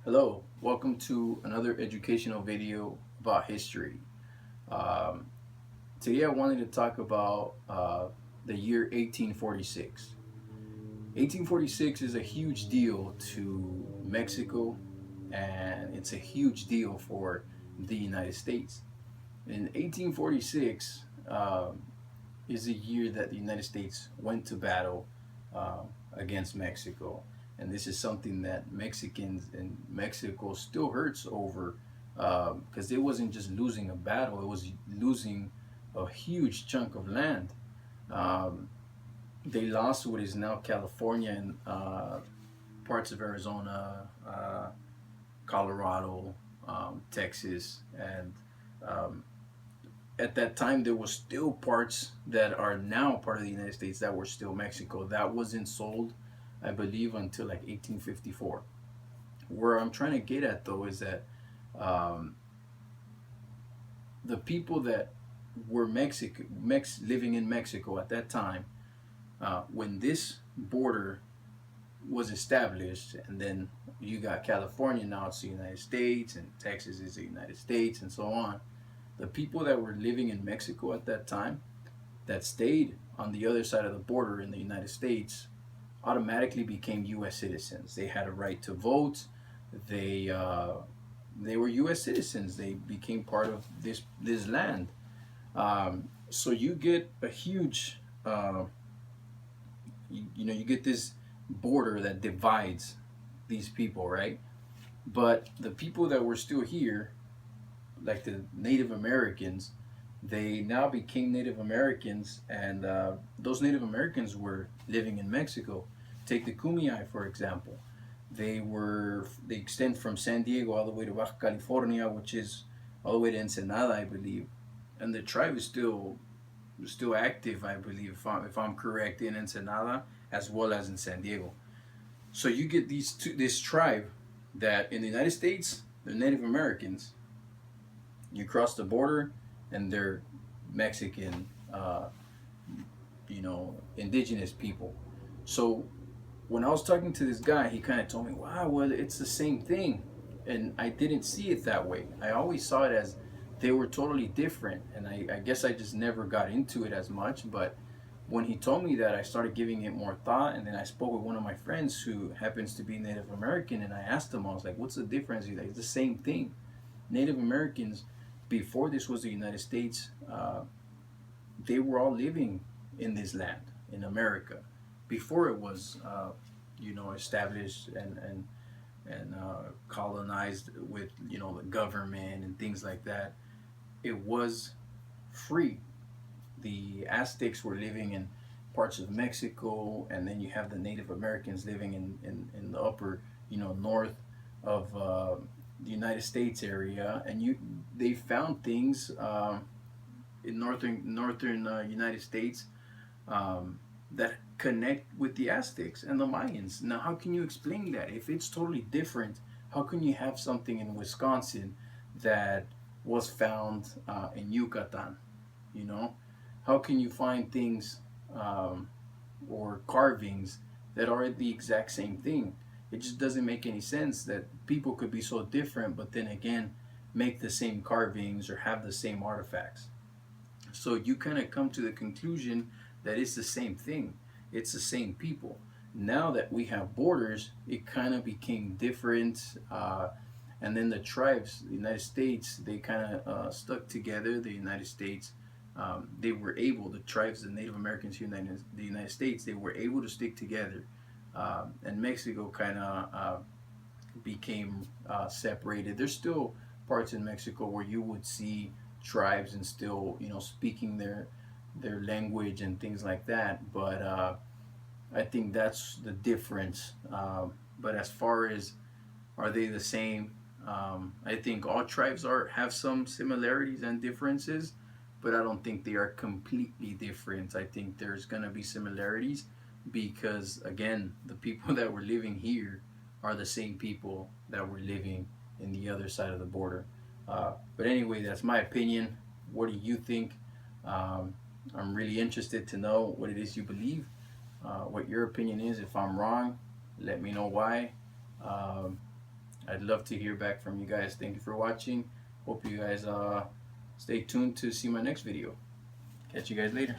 Hello, welcome to another educational video about history. Um, Today I wanted to talk about the year 1846. 1846 is a huge deal to Mexico, and it's a huge deal for the United States. In 1846 is a year that the United States went to battle against Mexico. And this is something that Mexicans in Mexico still hurts over because it wasn't just losing a battle, it was losing a huge chunk of land. Um, they lost what is now California and parts of Arizona, Colorado, Texas, and um, at that time there was still parts that are now part of the United States that were still Mexico. That wasn't sold, I believe, until like 1854. Where I'm trying to get at though is that um, the people that were living in Mexico at that time, when this border was established, and then you got California, now it's the United States, and Texas is the United States, and so on. The people that were living in Mexico at that time that stayed on the other side of the border in the United States automatically became U.S. citizens. They had a right to vote. They uh, they were U.S. citizens. They became part of this land. So you get a huge, you get this border that divides these people, right? But the people that were still here, like the Native Americans, they now became Native Americans, and those Native Americans were living in Mexico. Take the Kumeyaay, for example. They extend from San Diego all the way to Baja California, which is all the way to Ensenada, I believe, and the tribe is still active, I believe, if I'm correct, in Ensenada as well as in San Diego. So you get this tribe that in the United States they're Native Americans. You cross the border, and they're Mexican, indigenous people. So when I was talking to this guy, he kind of told me, "Wow, well, it's the same thing," and I didn't see it that way. I always saw it as they were totally different, and I guess I just never got into it as much. But when he told me that, I started giving it more thought, and then I spoke with one of my friends who happens to be Native American, and I asked him, I was like, "What's the difference?" He's like, "It's the same thing. Native Americans, before this was the United States, they were all living in this land in America before it was, established and colonized with the government and things like that. It was free. The Aztecs were living in parts of Mexico, and then you have the Native Americans living in the upper, north of the United States area, and they found things in northern United States that connect with the Aztecs and the Mayans. Now, how can you explain that if it's totally different? How can you have something in Wisconsin that was found in Yucatan? You know, how can you find things um, or carvings that are the exact same thing? It just doesn't make any sense that people could be so different, but then again, make the same carvings or have the same artifacts. So you kind of come to the conclusion that it's the same thing. It's the same people. Now that we have borders, it kind of became different. And then the tribes, the United States, they kind of stuck together. The United States, they were able, the tribes, the Native Americans here in the United States, they were able to stick together. And Mexico kind of became separated. There's still parts in Mexico where you would see tribes and still, speaking their language and things like that. But I think that's the difference. But as far as are they the same? I think all tribes are have some similarities and differences, but I don't think they are completely different. I think there's gonna be similarities because again, the people that were living here are the same people that were living in the other side of the border. But anyway, that's my opinion. What do you think? Um, I'm really interested to know what it is you believe, what your opinion is. If I'm wrong, let me know why. Um, I'd love to hear back from you guys. Thank you for watching. Hope you guys stay tuned to see my next video. Catch you guys later.